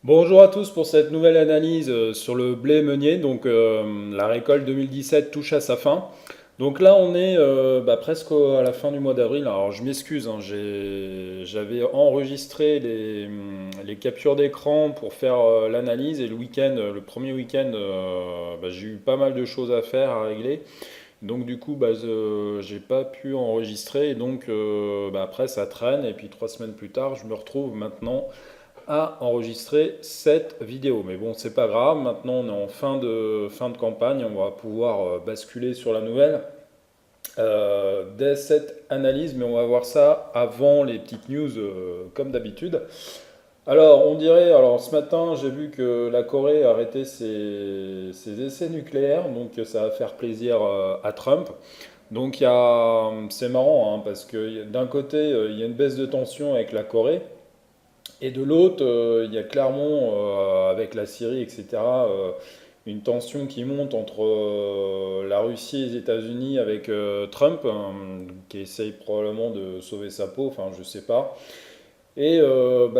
Bonjour à tous pour cette nouvelle analyse sur le blé meunier. La récolte 2017 touche à sa fin. Donc là on est presque à la fin du mois d'avril. Alors je m'excuse, hein, j'avais enregistré les captures d'écran pour faire l'analyse et le week-end, le premier week-end, j'ai eu pas mal de choses à faire, à régler. Donc du coup j'ai pas pu enregistrer et après ça traîne et puis 3 semaines plus tard je me retrouve maintenant à enregistrer cette vidéo. Mais bon, c'est pas grave, maintenant on est en fin de campagne, on va pouvoir basculer sur la nouvelle dès cette analyse, mais on va voir ça avant les petites news comme d'habitude. Alors, on dirait, alors ce matin, j'ai vu que la Corée a arrêté ses essais nucléaires, donc ça va faire plaisir à Trump. C'est marrant, hein, parce que d'un côté, il y a une baisse de tension avec la Corée, et de l'autre, il y a clairement, avec la Syrie, etc., une tension qui monte entre la Russie et les États-Unis avec Trump, hein, qui essaye probablement de sauver sa peau, enfin je sais pas.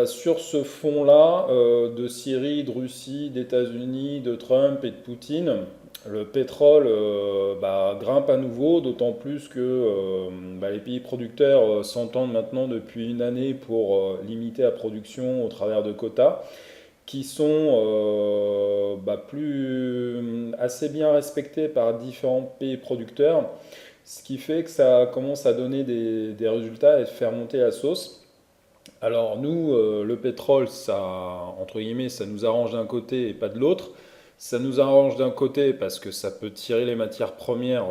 Sur ce fond-là, de Syrie, de Russie, d'États-Unis, de Trump et de Poutine, le pétrole grimpe à nouveau, d'autant plus que les pays producteurs s'entendent maintenant depuis une année pour limiter la production au travers de quotas qui sont assez bien respectés par différents pays producteurs, ce qui fait que ça commence à donner des résultats et faire monter la sauce. Alors nous, le pétrole, ça, entre guillemets, ça nous arrange d'un côté et pas de l'autre. Ça nous arrange d'un côté parce que ça peut tirer les matières premières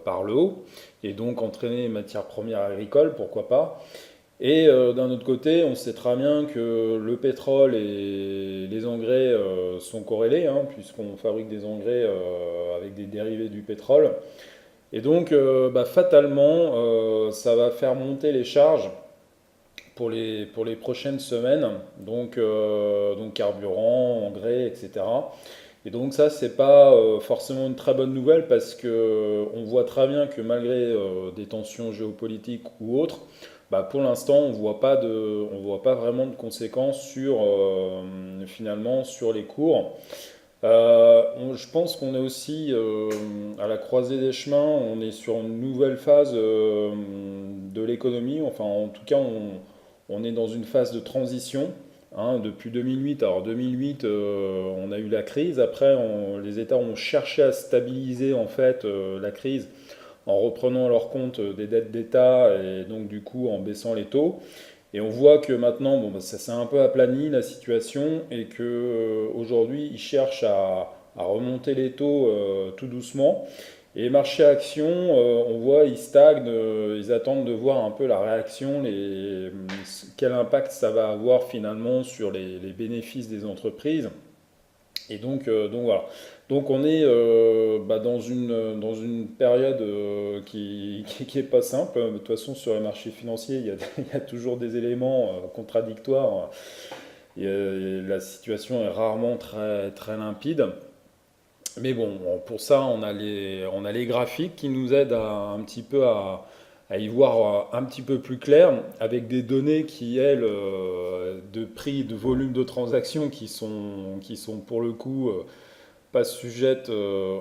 par le haut et donc entraîner les matières premières agricoles, pourquoi pas. Et d'un autre côté, on sait très bien que le pétrole et les engrais sont corrélés, hein, puisqu'on fabrique des engrais avec des dérivés du pétrole. Fatalement, ça va faire monter les charges pour les prochaines semaines, donc carburant, engrais, etc. Et donc ça, c'est pas forcément une très bonne nouvelle parce que on voit très bien que malgré des tensions géopolitiques ou autres, pour l'instant, on voit pas vraiment de conséquences sur finalement sur les cours. Je pense qu'on est aussi à la croisée des chemins. On est sur une nouvelle phase de l'économie. Enfin, en tout cas, on est dans une phase de transition, hein, depuis 2008. Alors 2008, on a eu la crise. Après, les États ont cherché à stabiliser en fait la crise en reprenant leur compte des dettes d'État et donc du coup en baissant les taux. Et on voit que maintenant, ça s'est un peu aplani la situation et que aujourd'hui, ils cherchent à remonter les taux tout doucement. Et marché action, on voit, ils stagnent, ils attendent de voir un peu la réaction, quel impact ça va avoir finalement sur les bénéfices des entreprises. Donc voilà. Donc on est dans une période qui est pas simple. De toute façon, sur les marchés financiers, il y a toujours des éléments contradictoires. La situation est rarement très, très limpide. Mais bon, pour ça, on a les graphiques qui nous aident un petit peu à y voir un petit peu plus clair, avec des données qui, elles, de prix, de volume de transactions, qui sont pour le coup pas sujettes,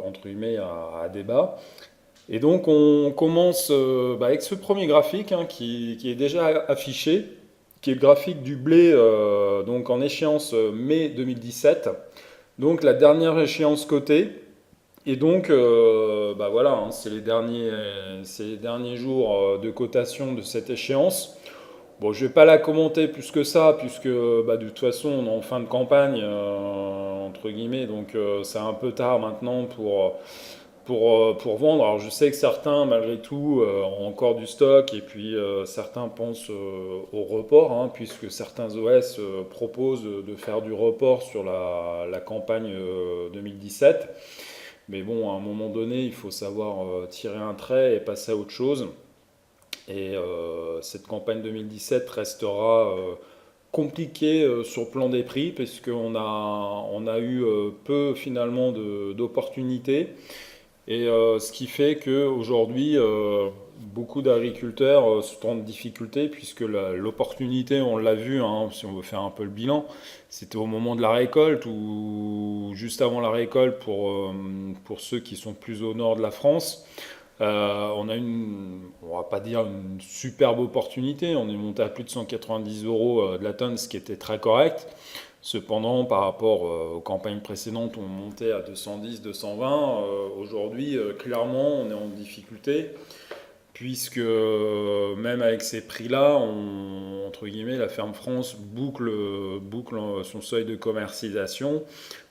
entre guillemets, à débat. Et donc on commence avec ce premier graphique, hein, qui est déjà affiché, qui est le graphique du blé donc en échéance mai 2017. Donc la dernière échéance cotée. Et donc, voilà, hein, c'est les derniers jours de cotation de cette échéance. Bon, je vais pas la commenter plus que ça, puisque de toute façon, on est en fin de campagne, entre guillemets, donc c'est un peu tard maintenant pour vendre. Alors je sais que certains, malgré tout, ont encore du stock, et puis certains pensent au report, hein, puisque certains OS proposent de faire du report sur la campagne 2017. Mais bon, à un moment donné, il faut savoir tirer un trait et passer à autre chose. Et cette campagne 2017 restera compliquée sur le plan des prix, puisqu'on a eu peu finalement d'opportunités. Et ce qui fait qu'aujourd'hui, beaucoup d'agriculteurs sont en difficulté puisque l'opportunité, on l'a vu, hein, si on veut faire un peu le bilan, c'était au moment de la récolte ou juste avant la récolte pour ceux qui sont plus au nord de la France. On a on va pas dire une superbe opportunité, on est monté à plus de 190 euros de la tonne, ce qui était très correct. Cependant, par rapport aux campagnes précédentes, on montait à 210, 220. Aujourd'hui, clairement, on est en difficulté, puisque même avec ces prix-là, entre guillemets, la ferme France boucle son seuil de commercialisation,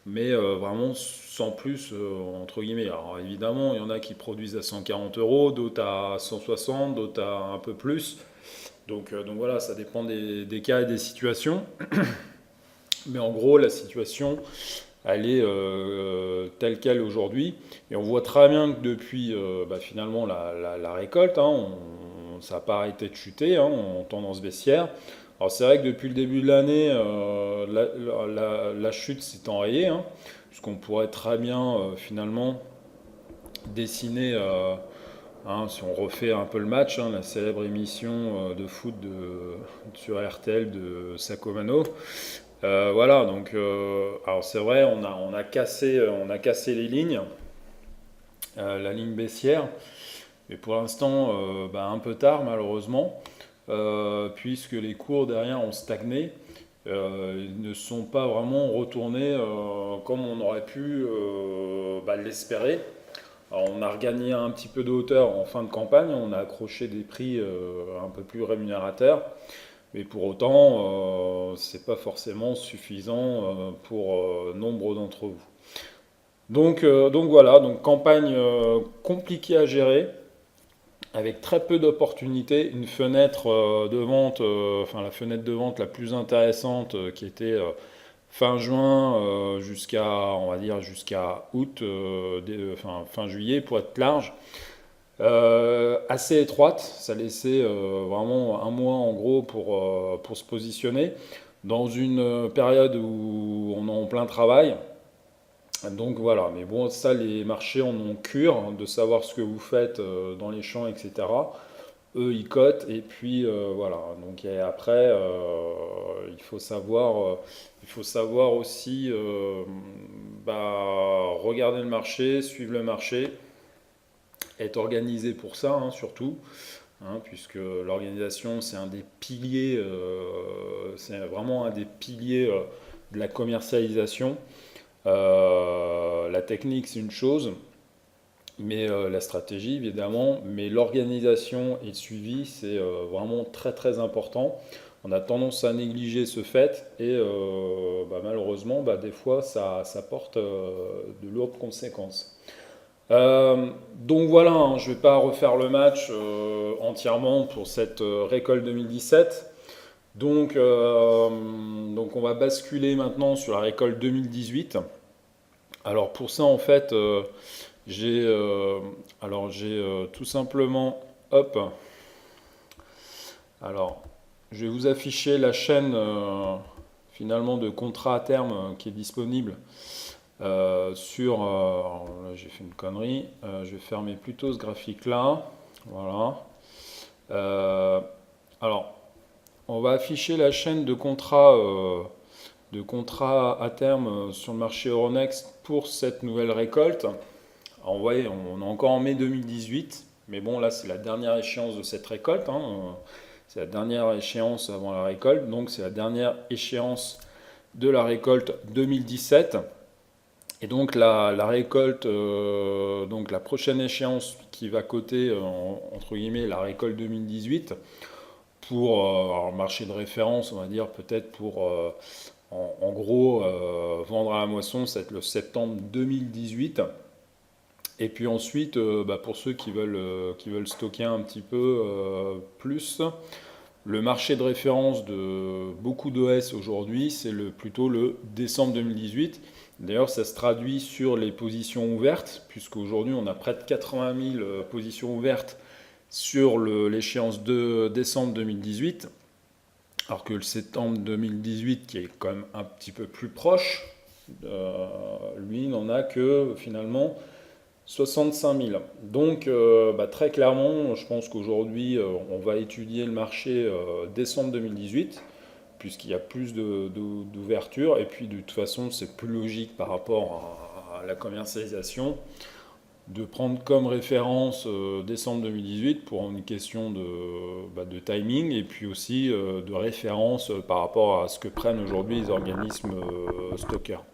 mais vraiment sans plus, entre guillemets. Alors évidemment, il y en a qui produisent à 140 euros, d'autres à 160, d'autres à un peu plus. Donc voilà, ça dépend des cas et des situations. Mais en gros, la situation, elle est telle qu'elle aujourd'hui. Et on voit très bien que depuis finalement la récolte, hein, ça n'a pas arrêté de chuter hein, en tendance baissière. Alors c'est vrai que depuis le début de l'année, la chute s'est enrayée, hein, puisqu'on pourrait très bien finalement dessiner, hein, si on refait un peu le match, hein, la célèbre émission de foot sur RTL de Sacomano. Voilà, donc alors c'est vrai, on a cassé les lignes, la ligne baissière, mais pour l'instant, un peu tard malheureusement, puisque les cours derrière ont stagné, ils ne sont pas vraiment retournés comme on aurait pu l'espérer. Alors, on a regagné un petit peu de hauteur en fin de campagne, on a accroché des prix un peu plus rémunérateurs. Mais pour autant, c'est pas forcément suffisant pour nombre d'entre vous. Donc voilà, donc campagne compliquée à gérer, avec très peu d'opportunités, une fenêtre de vente, enfin la fenêtre de vente la plus intéressante qui était fin juin jusqu'à, on va dire jusqu'à août, enfin fin juillet pour être large. Assez étroite, ça laissait vraiment un mois en gros pour se positionner dans une période où on est en plein travail. Donc voilà, mais bon, ça les marchés en ont cure hein, de savoir ce que vous faites dans les champs, etc. Eux, ils cotent et puis voilà. Donc et après, il faut savoir aussi regarder le marché, suivre le marché, être organisé pour ça hein, surtout. Hein, puisque l'organisation, c'est un des piliers, c'est vraiment un des piliers de la commercialisation. La technique, c'est une chose, mais la stratégie, évidemment, mais l'organisation et le suivi, c'est vraiment très très important. On a tendance à négliger ce fait et malheureusement, des fois, ça porte de lourdes conséquences. Donc voilà, hein, je ne vais pas refaire le match entièrement pour cette récolte 2017. Donc on va basculer maintenant sur la récolte 2018. Alors pour ça en fait j'ai tout simplement hop. Alors je vais vous afficher la chaîne finalement de contrat à terme qui est disponible alors là, j'ai fait une connerie. Je vais fermer plutôt ce graphique-là. Voilà. Alors, on va afficher la chaîne de contrats à terme sur le marché Euronext pour cette nouvelle récolte. Alors, vous voyez, on est encore en mai 2018. Mais bon, là, c'est la dernière échéance de cette récolte. Hein. C'est la dernière échéance avant la récolte. Donc, c'est la dernière échéance de la récolte 2017. Et donc la récolte, donc la prochaine échéance qui va coter entre guillemets la récolte 2018 pour un marché de référence, on va dire peut-être pour en gros vendre à la moisson, c'est le septembre 2018. Et puis ensuite, pour ceux qui veulent stocker un petit peu plus, le marché de référence de beaucoup d'OS aujourd'hui, c'est plutôt le décembre 2018. D'ailleurs, ça se traduit sur les positions ouvertes, puisqu'aujourd'hui, on a près de 80 000 positions ouvertes sur l'échéance de décembre 2018, alors que le septembre 2018, qui est quand même un petit peu plus proche, lui, n'en a que finalement 65 000. Donc, très clairement, je pense qu'aujourd'hui, on va étudier le marché décembre 2018, puisqu'il y a plus d'ouverture. Et puis, de toute façon, c'est plus logique par rapport à la commercialisation de prendre comme référence décembre 2018 pour une question de timing et puis aussi de référence par rapport à ce que prennent aujourd'hui les organismes stockers.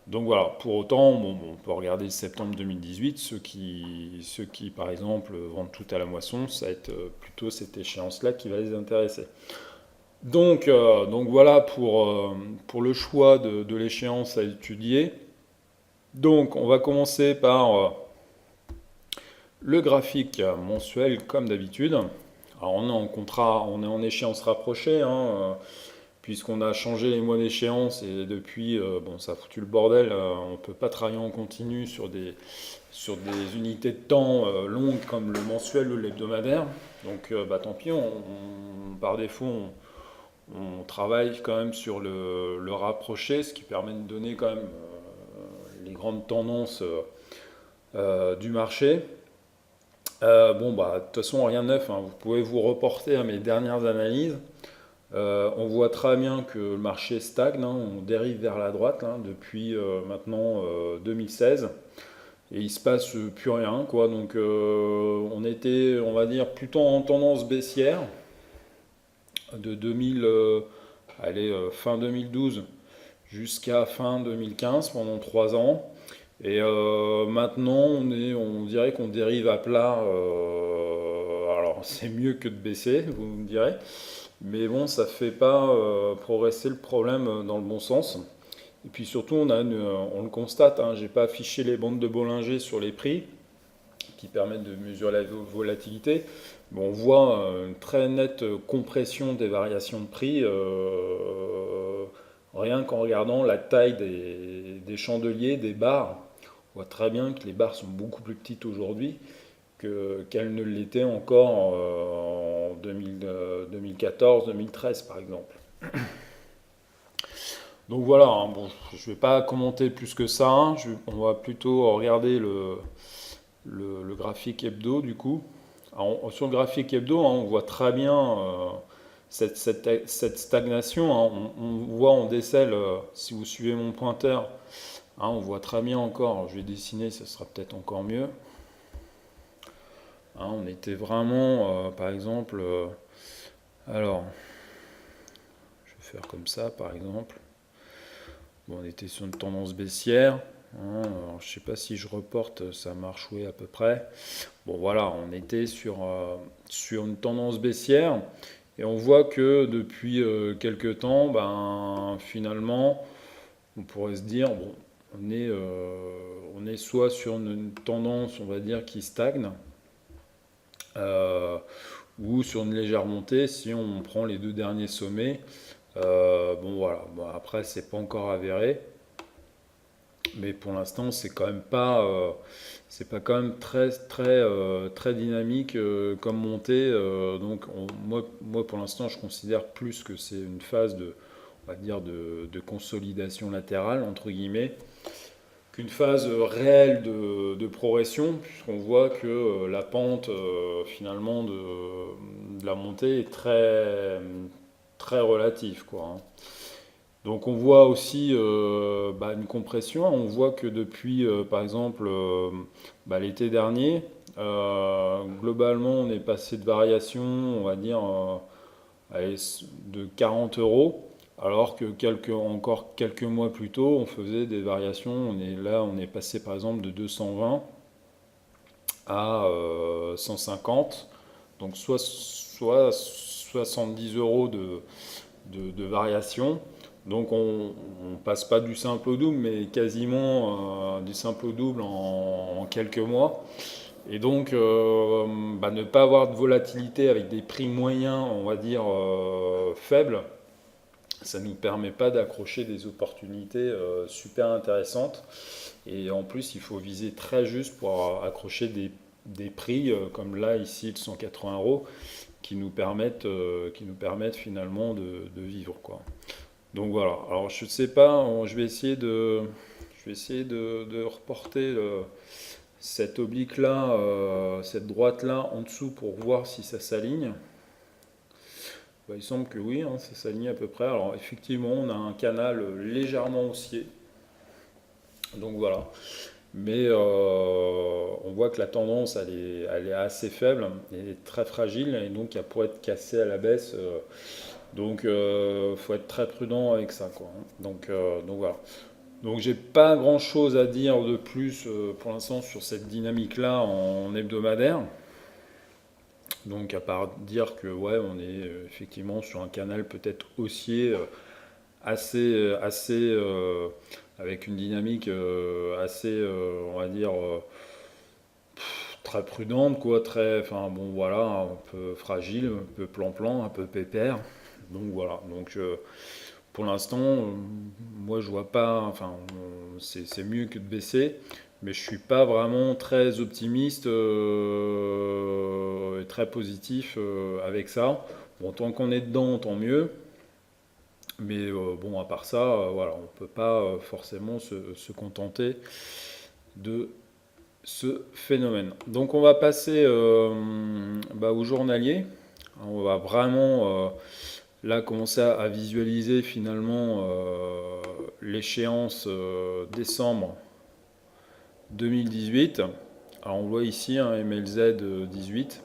Donc voilà, pour autant, bon, on peut regarder septembre 2018, ceux qui par exemple vendent tout à la moisson, ça va être plutôt cette échéance-là qui va les intéresser. Donc voilà pour le choix de l'échéance à étudier. Donc on va commencer par le graphique mensuel comme d'habitude. Alors on est en contrat, on est en échéance rapprochée, hein, puisqu'on a changé les mois d'échéance et depuis, bon, ça a foutu le bordel. On ne peut pas travailler en continu sur des unités de temps longues comme le mensuel ou l'hebdomadaire. Donc tant pis, par défaut, on travaille quand même sur le rapproché, ce qui permet de donner quand même les grandes tendances du marché. De toute façon, rien de neuf, hein. Vous pouvez vous reporter à mes dernières analyses. On voit très bien que le marché stagne, hein, on dérive vers la droite hein, depuis maintenant 2016 et il se passe plus rien, quoi. Donc on était, on va dire, plutôt en tendance baissière de 2000, fin 2012 jusqu'à fin 2015 pendant 3 ans. Et maintenant, on dirait qu'on dérive à plat. Alors, c'est mieux que de baisser, vous me direz. Mais bon, ça ne fait pas progresser le problème dans le bon sens. Et puis surtout, on le constate, hein, j'ai pas affiché les bandes de Bollinger sur les prix qui permettent de mesurer la volatilité. Mais on voit une très nette compression des variations de prix, rien qu'en regardant la taille des chandeliers, des barres. On voit très bien que les barres sont beaucoup plus petites aujourd'hui qu'elles ne l'étaient encore en 2014-2013 par exemple. Donc voilà, hein, bon, je ne vais pas commenter plus que ça, hein. On va plutôt regarder le graphique hebdo du coup. Alors, sur le graphique hebdo, hein, on voit très bien cette stagnation, hein. On voit, on décèle, si vous suivez mon pointeur, hein, on voit très bien encore, je vais dessiner, ça sera peut-être encore mieux. Hein, on était vraiment, par exemple, alors, je vais faire comme ça par exemple. Bon, on était sur une tendance baissière. Hein, alors, je ne sais pas si je reporte, ça marche, oui, à peu près. Bon, voilà, on était sur une tendance baissière. Et on voit que depuis quelques temps, finalement, on pourrait se dire, bon, on est soit sur une tendance, on va dire, qui stagne, euh, ou sur une légère montée si on prend les deux derniers sommets. Bon voilà, bon, après c'est pas encore avéré, mais pour l'instant c'est pas quand même très très très dynamique comme montée. Donc moi pour l'instant je considère plus que c'est une phase on va dire de consolidation latérale entre guillemets qu'une phase réelle de progression, puisqu'on voit que la pente finalement de la montée est très relative, quoi, hein. Donc on voit aussi une compression. On voit que depuis, par exemple, l'été dernier, globalement, on est passé de variation, on va dire, allez, de 40 euros, alors que encore quelques mois plus tôt, on faisait des variations. On est passé par exemple de 220 à 150, donc soit 70 euros de variation. Donc on passe pas du simple au double, mais quasiment du simple au double en quelques mois. Et donc ne pas avoir de volatilité avec des prix moyens, on va dire faibles, ça ne nous permet pas d'accrocher des opportunités super intéressantes. Et en plus, il faut viser très juste pour accrocher des prix comme là, ici, de 180 euros, qui nous permettent finalement de vivre, quoi. Donc voilà, alors je ne sais pas, je vais essayer de reporter cette oblique-là, cette droite-là en dessous pour voir si ça s'aligne. Bah, il semble que oui, hein, ça s'aligne à peu près. Alors effectivement, on a un canal légèrement haussier. Donc voilà. Mais on voit que la tendance, elle est assez faible, elle est très fragile, et donc elle pourrait être cassée à la baisse. Donc faut être très prudent avec ça, quoi, hein. Donc voilà. Donc j'ai pas grand chose à dire de plus pour l'instant sur cette dynamique-là en hebdomadaire. Donc à part dire que ouais, on est effectivement sur un canal peut-être haussier assez avec une dynamique assez, on va dire, très prudente, quoi, très, enfin bon voilà, un peu fragile, un peu plan-plan, un peu pépère. Donc voilà, donc pour l'instant, moi je vois pas, enfin c'est mieux que de baisser, mais je suis pas vraiment très optimiste et très positif avec ça. Bon, tant qu'on est dedans, tant mieux. Mais bon, à part ça, voilà, on ne peut pas forcément se contenter de ce phénomène. Donc on va passer au journalier. On va vraiment là commencer à visualiser finalement l'échéance décembre 2018. Alors on voit ici un MLZ 18.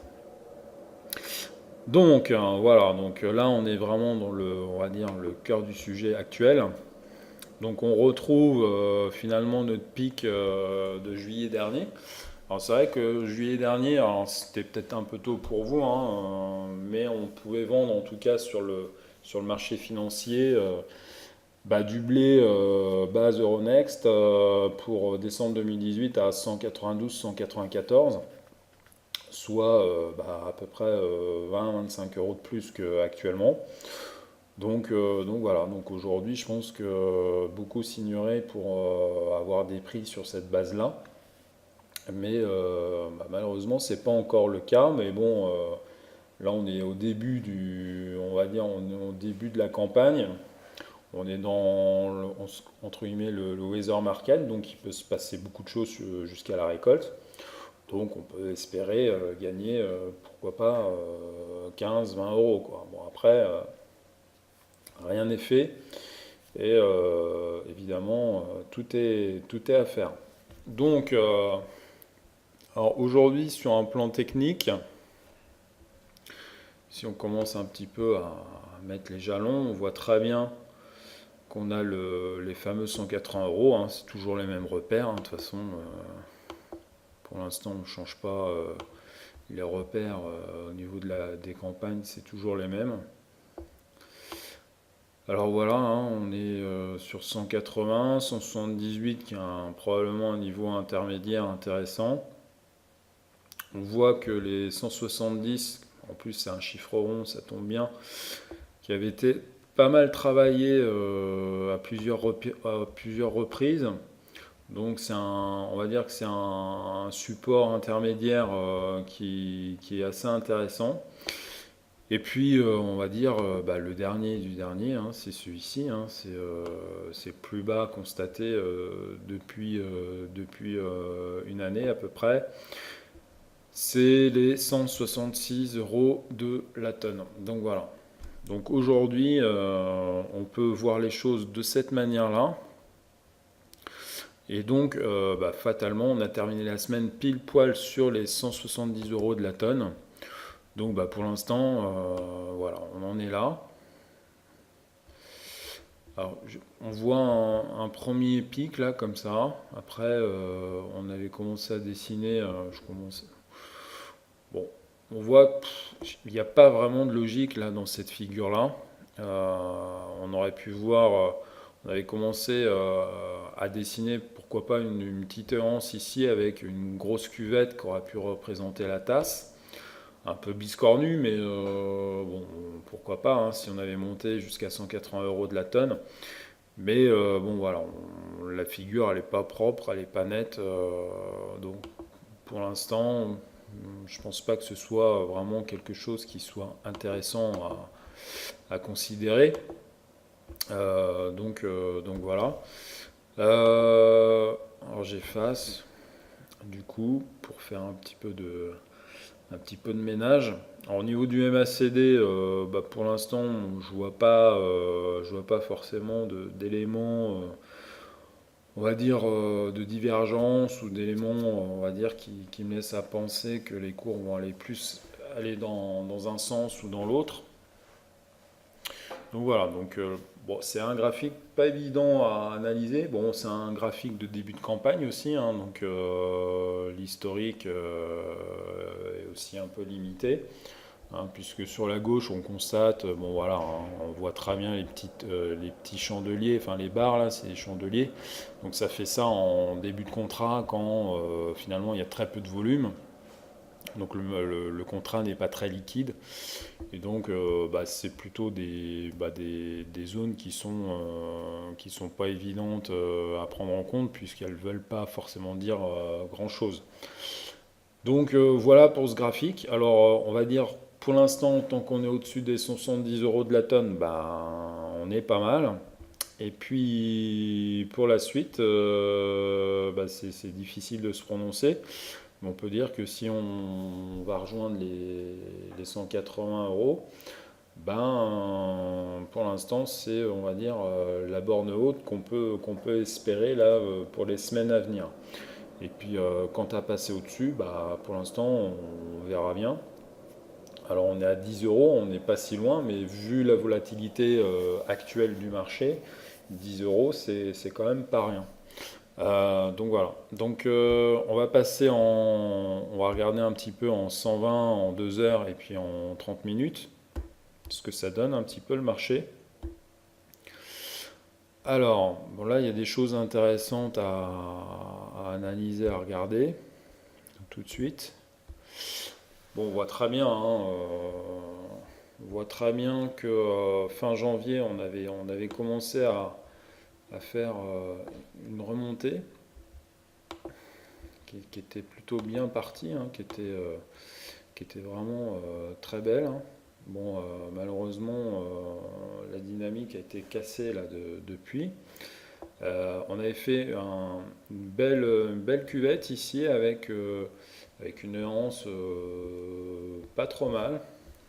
Donc voilà, donc là on est vraiment dans le, on va dire, le cœur du sujet actuel. Donc on retrouve finalement notre pic de juillet dernier. Alors c'est vrai que juillet dernier, alors c'était peut-être un peu tôt pour vous, hein, mais on pouvait vendre en tout cas sur le marché financier du blé base Euronext pour décembre 2018 à 192-194, soit à peu près 20-25 euros de plus qu'actuellement. Donc voilà, donc aujourd'hui je pense que beaucoup signeraient pour avoir des prix sur cette base-là. Mais malheureusement c'est pas encore le cas. Mais bon, là on est au début on va dire, on est au début de la campagne. On est dans entre guillemets le weather market, donc il peut se passer beaucoup de choses jusqu'à la récolte. Donc on peut espérer gagner, pourquoi pas, 15-20 euros, quoi. Bon après, rien n'est fait. Et évidemment, tout est à faire. Donc, alors aujourd'hui, sur un plan technique, si on commence un petit peu à mettre les jalons, on voit très bien qu'on a les fameux 180 euros, hein, c'est toujours les mêmes repères, hein. De toute façon, pour l'instant, on ne change pas les repères au niveau des campagnes, c'est toujours les mêmes. Alors voilà, hein, on est sur 180, 178 qui a probablement un niveau intermédiaire intéressant. On voit que les 170, en plus c'est un chiffre rond, ça tombe bien, qui avait été pas mal travaillé à plusieurs reprises. Donc on va dire que c'est un support intermédiaire qui est assez intéressant. Et puis on va dire le dernier du dernier, hein, c'est celui-ci, hein, c'est plus bas constaté depuis une année à peu près. C'est les 166 euros de la tonne. Donc voilà. Donc aujourd'hui, on peut voir les choses de cette manière-là. Et donc, fatalement, on a terminé la semaine pile poil sur les 170 euros de la tonne. Donc pour l'instant, voilà, on en est là. Alors, on voit un premier pic là, comme ça. Après, on avait commencé à dessiner. Bon, on voit qu'il n'y a pas vraiment de logique là dans cette figure-là. On aurait pu voir, on avait commencé à dessiner, pourquoi pas une petite anse ici avec une grosse cuvette qui aurait pu représenter la tasse. Un peu biscornu, mais bon, pourquoi pas, hein, si on avait monté jusqu'à 180 euros de la tonne. Mais bon, voilà, la figure, elle n'est pas propre, elle n'est pas nette. Donc, pour l'instant, je pense pas que ce soit vraiment quelque chose qui soit intéressant à considérer. Donc voilà. Alors j'efface. du coup, pour faire un petit peu de ménage. Alors, au niveau du MACD, pour l'instant, je vois pas forcément d'éléments, on va dire, de divergence ou d'éléments, on va dire, qui me laissent à penser que les cours vont aller dans un sens ou dans l'autre. Donc voilà, bon, c'est un graphique pas évident à analyser. Bon, c'est un graphique de début de campagne aussi, hein, donc l'historique est aussi un peu limité, hein, puisque sur la gauche on constate, bon voilà, hein, on voit très bien les petits chandeliers, enfin les barres là, c'est les chandeliers. Donc ça fait ça en début de contrat quand finalement il y a très peu de volume. Donc le contrat n'est pas très liquide. Et donc, c'est plutôt des zones qui sont pas évidentes à prendre en compte puisqu'elles ne veulent pas forcément dire grand-chose. Donc, voilà pour ce graphique. Alors, on va dire, pour l'instant, tant qu'on est au-dessus des 170 euros de la tonne, on est pas mal. Et puis, pour la suite, c'est difficile de se prononcer. Mais on peut dire que si on va rejoindre les 180 euros, pour l'instant, c'est, on va dire, la borne haute qu'on peut espérer là pour les semaines à venir. Et puis, quant à passer au-dessus, pour l'instant, on verra bien. Alors, on est à 10 euros, on n'est pas si loin, mais vu la volatilité actuelle du marché, 10 euros, c'est quand même pas rien. Donc voilà. Donc on va regarder un petit peu en 120, en 2 heures et puis en 30 minutes, ce que ça donne un petit peu le marché. Alors, bon là, il y a des choses intéressantes à analyser, à regarder tout de suite. Bon, on voit très bien, hein, on voit très bien que fin janvier, on avait commencé à faire une remontée qui était plutôt bien partie, hein, qui était vraiment très belle, hein. Bon, malheureusement, la dynamique a été cassée là depuis. On avait fait une belle cuvette ici avec une anse pas trop mal,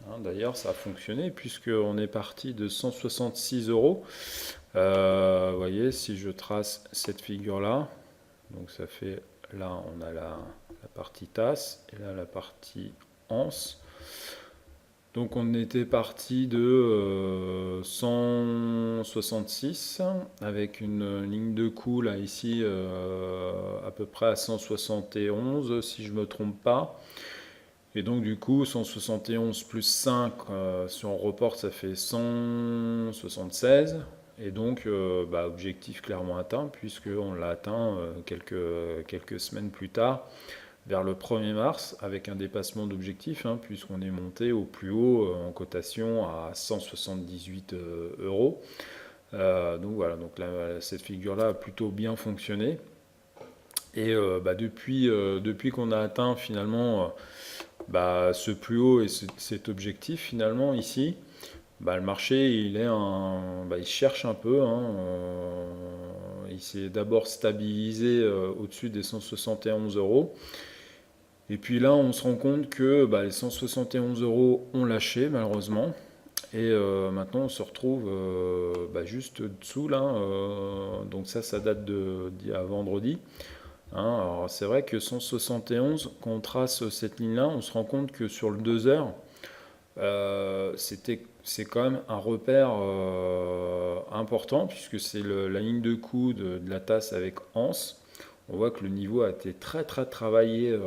hein. D'ailleurs, ça a fonctionné puisqu'on est parti de 166 euros. Vous voyez, si je trace cette figure-là, donc ça fait là, on a la partie tasse et là la partie anse. Donc on était parti de 166 avec une ligne de coup là ici à peu près à 171 si je ne me trompe pas. Et donc du coup 171 plus 5, si on reporte ça fait 176. Et donc objectif clairement atteint puisqu'on l'a atteint quelques semaines plus tard vers le 1er mars avec un dépassement d'objectif, hein, puisqu'on est monté au plus haut en cotation à 178 euros. Donc voilà, donc là, cette figure-là a plutôt bien fonctionné. Et depuis qu'on a atteint finalement ce plus haut et cet objectif finalement ici, le marché il cherche un peu, hein, il s'est d'abord stabilisé au-dessus des 171 euros. Et puis là, on se rend compte que les 171 euros ont lâché malheureusement. Et maintenant, on se retrouve juste dessous là. Donc ça date d'il y a vendredi, hein. Alors c'est vrai que 171, quand on trace cette ligne-là, on se rend compte que sur le 2 heures, c'est quand même un repère important puisque c'est la ligne de coup de la tasse avec anse. On voit que le niveau a été très très travaillé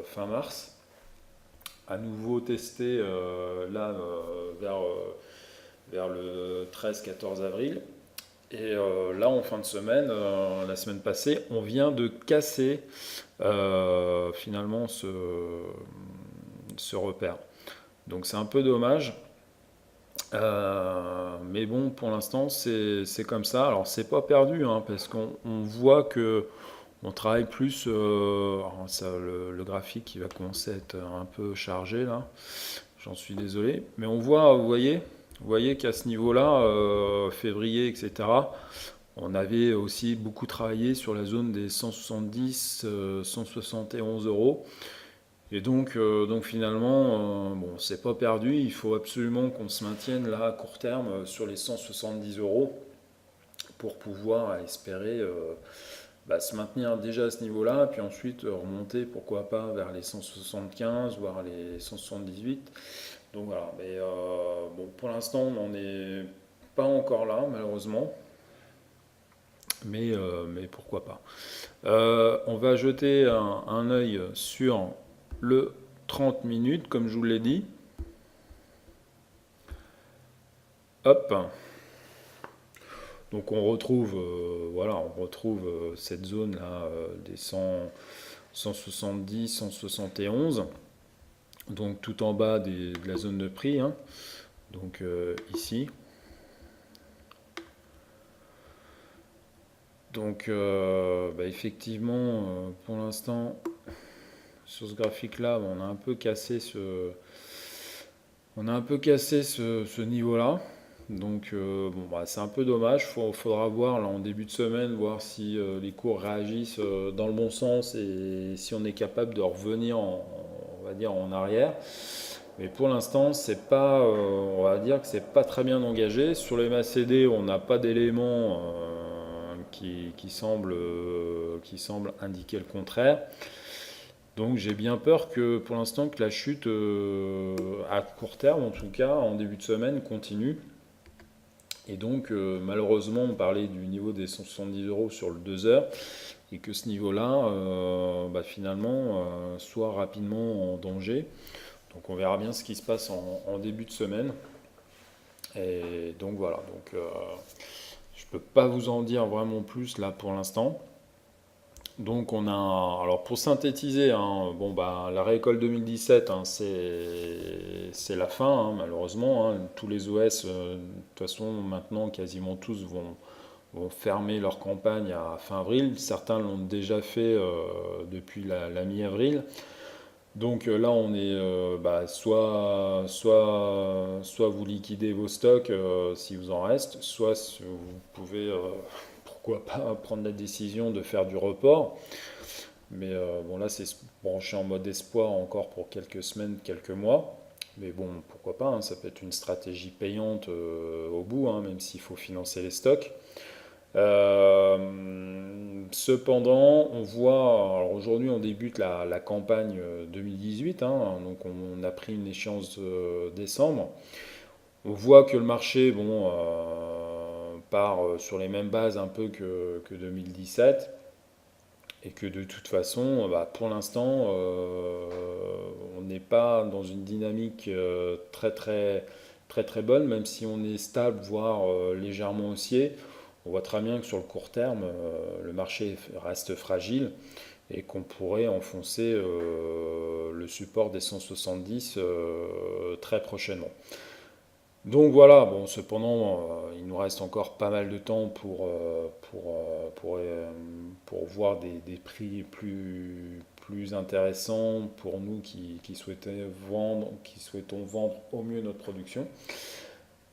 fin mars, à nouveau testé vers le 13-14 avril. Et là, en fin de semaine, la semaine passée, on vient de casser finalement ce repère. Donc c'est un peu dommage. Mais bon, pour l'instant, c'est comme ça. Alors, c'est pas perdu, hein, parce qu'on voit que on travaille plus. Le graphique qui va commencer à être un peu chargé là. J'en suis désolé. Mais on voit, vous voyez qu'à ce niveau-là, février, etc., On avait aussi beaucoup travaillé sur la zone des 170, 171 euros. Et donc finalement, bon, c'est pas perdu. Il faut absolument qu'on se maintienne là à court terme sur les 170 euros pour pouvoir espérer se maintenir déjà à ce niveau-là, puis ensuite remonter, pourquoi pas, vers les 175, voire les 178. Donc voilà, mais bon, pour l'instant, on n'en est pas encore là, malheureusement, mais pourquoi pas. On va jeter un œil sur le 30 minutes, comme je vous l'ai dit. Hop. Donc on retrouve, cette zone-là des 100, 170, 171. Donc tout en bas de la zone de prix, hein. Donc ici. Donc effectivement, pour l'instant, sur ce graphique-là, on a un peu cassé ce niveau-là. Donc c'est un peu dommage. Faudra voir là en début de semaine, voir si les cours réagissent dans le bon sens et si on est capable de revenir on va dire en arrière. Mais pour l'instant, c'est pas, on va dire que c'est pas très bien engagé. Sur les MACD, on n'a pas d'éléments qui semblent indiquer le contraire. Donc j'ai bien peur que pour l'instant que la chute à court terme, en tout cas en début de semaine, continue. Et donc malheureusement on parlait du niveau des 170 euros sur le 2 heures et que ce niveau-là finalement soit rapidement en danger. Donc on verra bien ce qui se passe en début de semaine. Et donc voilà, je ne peux pas vous en dire vraiment plus là pour l'instant. Donc alors pour synthétiser, hein, la récolte 2017, hein, c'est la fin, hein, malheureusement, hein. Tous les OS, de toute façon, maintenant, quasiment tous vont fermer leur campagne à fin avril. Certains l'ont déjà fait depuis la mi-avril. Donc là, on est soit vous liquidez vos stocks si vous en reste, soit vous pouvez, pourquoi pas, prendre la décision de faire du report. Mais bon, là, c'est se brancher en mode espoir encore pour quelques semaines, quelques mois. Mais bon, pourquoi pas, hein, ça peut être une stratégie payante au bout, hein, même s'il faut financer les stocks. Cependant, on voit, alors aujourd'hui on débute la campagne 2018, hein, donc on a pris une échéance décembre. On voit que le marché part sur les mêmes bases un peu que 2017 et que de toute façon, pour l'instant, on n'est pas dans une dynamique très très très très bonne, même si on est stable, voire légèrement haussier. On voit très bien que sur le court terme, le marché reste fragile et qu'on pourrait enfoncer le support des 170 très prochainement. Donc voilà, bon, cependant, il nous reste encore pas mal de temps pour voir des prix plus intéressants pour nous qui souhaitons vendre au mieux notre production.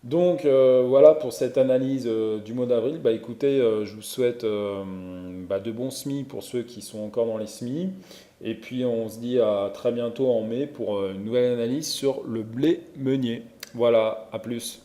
Donc voilà pour cette analyse du mois d'avril. Écoutez, je vous souhaite de bons semis pour ceux qui sont encore dans les semis. Et puis on se dit à très bientôt en mai pour une nouvelle analyse sur le blé meunier. Voilà, à plus.